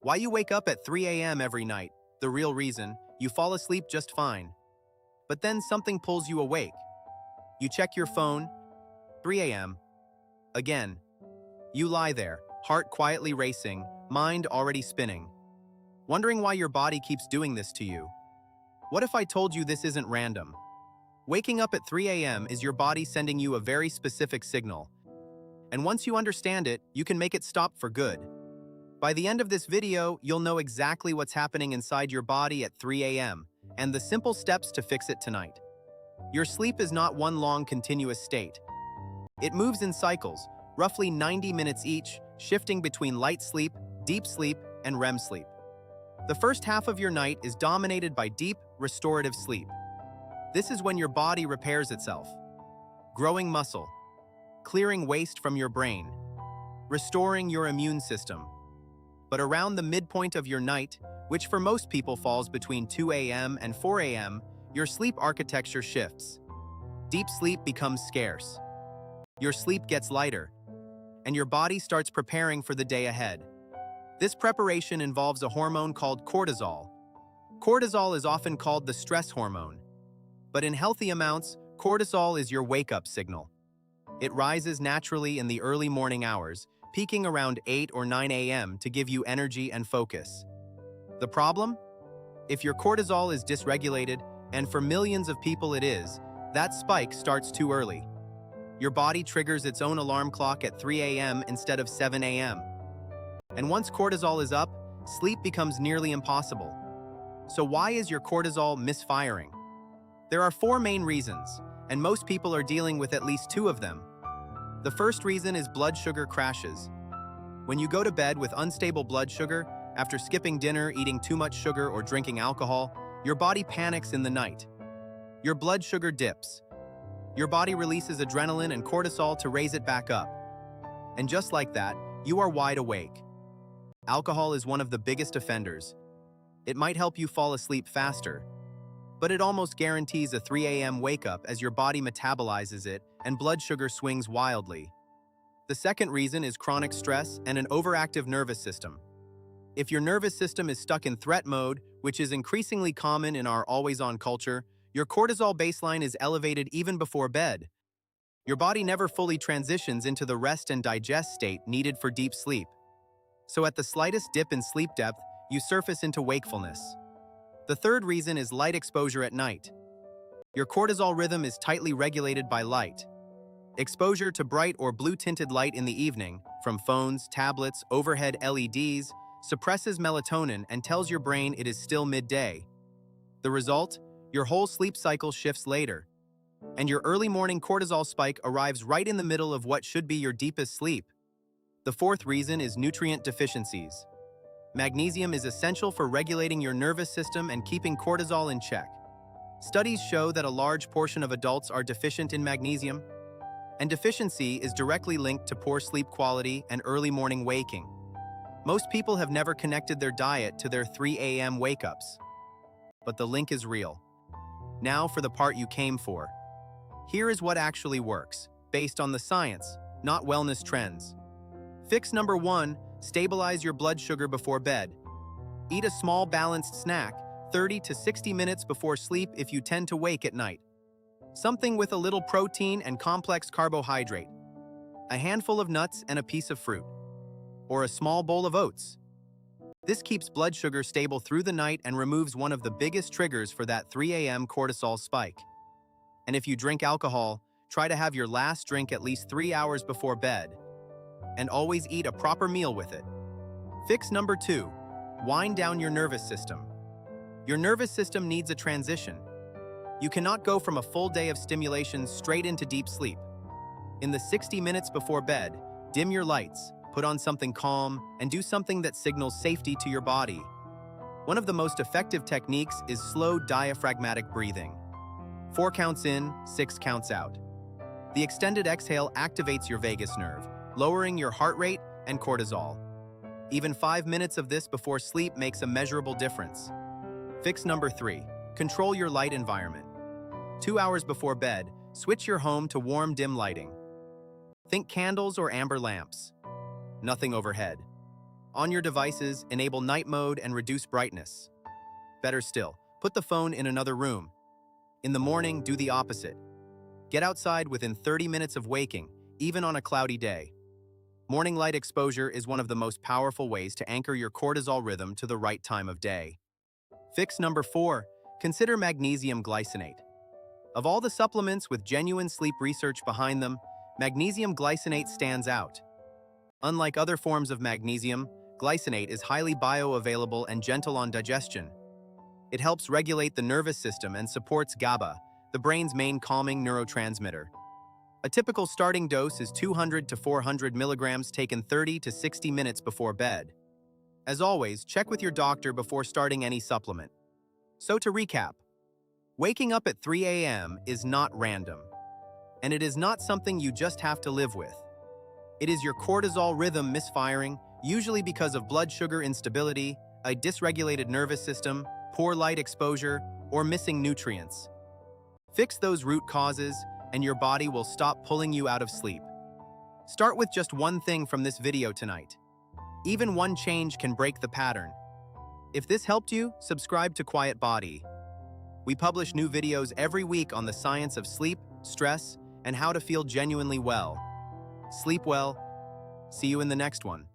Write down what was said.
Why you wake up at 3 a.m. every night? The real reason, you fall asleep just fine. But then something pulls you awake. You check your phone, 3 a.m. Again. You lie there, heart quietly racing, mind already spinning. Wondering why your body keeps doing this to you. What if I told you this isn't random? Waking up at 3 a.m. is your body sending you a very specific signal. And once you understand it, you can make it stop for good. By the end of this video, you'll know exactly what's happening inside your body at 3 a.m. and the simple steps to fix it tonight. Your sleep is not one long continuous state. It moves in cycles, roughly 90 minutes each, shifting between light sleep, deep sleep, and REM sleep. The first half of your night is dominated by deep, restorative sleep. This is when your body repairs itself, growing muscle, clearing waste from your brain, restoring your immune system. But around the midpoint of your night, which for most people falls between 2 a.m. and 4 a.m., your sleep architecture shifts. Deep sleep becomes scarce. Your sleep gets lighter, and your body starts preparing for the day ahead. This preparation involves a hormone called cortisol. Cortisol is often called the stress hormone. But in healthy amounts, cortisol is your wake-up signal. It rises naturally in the early morning hours, peaking around 8 or 9 a.m. to give you energy and focus. The problem? If your cortisol is dysregulated, and for millions of people it is, that spike starts too early. Your body triggers its own alarm clock at 3 a.m. instead of 7 a.m. And once cortisol is up, sleep becomes nearly impossible. So why is your cortisol misfiring? There are 4 main reasons, and most people are dealing with at least 2 of them. The first reason is blood sugar crashes. When you go to bed with unstable blood sugar, after skipping dinner, eating too much sugar, or drinking alcohol, your body panics in the night. Your blood sugar dips. Your body releases adrenaline and cortisol to raise it back up. And just like that, you are wide awake. Alcohol is one of the biggest offenders. It might help you fall asleep faster, but it almost guarantees a 3 a.m. wake-up as your body metabolizes it and blood sugar swings wildly. The second reason is chronic stress and an overactive nervous system. If your nervous system is stuck in threat mode, which is increasingly common in our always-on culture, your cortisol baseline is elevated even before bed. Your body never fully transitions into the rest and digest state needed for deep sleep. So at the slightest dip in sleep depth, you surface into wakefulness. The third reason is light exposure at night. Your cortisol rhythm is tightly regulated by light. Exposure to bright or blue-tinted light in the evening, from phones, tablets, overhead LEDs, suppresses melatonin and tells your brain it is still midday. The result? Your whole sleep cycle shifts later, and your early morning cortisol spike arrives right in the middle of what should be your deepest sleep. The fourth reason is nutrient deficiencies. Magnesium is essential for regulating your nervous system and keeping cortisol in check. Studies show that a large portion of adults are deficient in magnesium, and deficiency is directly linked to poor sleep quality and early morning waking. Most people have never connected their diet to their 3 a.m. wake-ups. But the link is real. Now for the part you came for. Here is what actually works, based on the science, not wellness trends. Fix number 1, stabilize your blood sugar before bed. Eat a small balanced snack, 30 to 60 minutes before sleep if you tend to wake at night. Something with a little protein and complex carbohydrate. A handful of nuts and a piece of fruit. Or a small bowl of oats. This keeps blood sugar stable through the night and removes one of the biggest triggers for that 3 a.m. cortisol spike. And if you drink alcohol, try to have your last drink at least 3 hours before bed. And always eat a proper meal with it. Fix number 2, wind down your nervous system. Your nervous system needs a transition. You cannot go from a full day of stimulation straight into deep sleep. In the 60 minutes before bed, dim your lights, put on something calm, and do something that signals safety to your body. One of the most effective techniques is slow diaphragmatic breathing. 4 counts in, 6 counts out. The extended exhale activates your vagus nerve, lowering your heart rate and cortisol. Even 5 minutes of this before sleep makes a measurable difference. Fix number 3, control your light environment. 2 hours before bed, switch your home to warm, dim lighting. Think candles or amber lamps. Nothing overhead. On your devices, enable night mode and reduce brightness. Better still, put the phone in another room. In the morning, do the opposite. Get outside within 30 minutes of waking, even on a cloudy day. Morning light exposure is one of the most powerful ways to anchor your cortisol rhythm to the right time of day. Fix number 4, consider magnesium glycinate. Of all the supplements with genuine sleep research behind them, magnesium glycinate stands out. Unlike other forms of magnesium, glycinate is highly bioavailable and gentle on digestion. It helps regulate the nervous system and supports GABA, the brain's main calming neurotransmitter. A typical starting dose is 200 to 400 milligrams taken 30 to 60 minutes before bed. As always, check with your doctor before starting any supplement. So to recap, waking up at 3 a.m. is not random, and it is not something you just have to live with. It is your cortisol rhythm misfiring, usually because of blood sugar instability, a dysregulated nervous system, poor light exposure, or missing nutrients. Fix those root causes, and your body will stop pulling you out of sleep. Start with just one thing from this video tonight. Even one change can break the pattern. If this helped you, subscribe to Quiet Body. We publish new videos every week on the science of sleep, stress, and how to feel genuinely well. Sleep well. See you in the next one.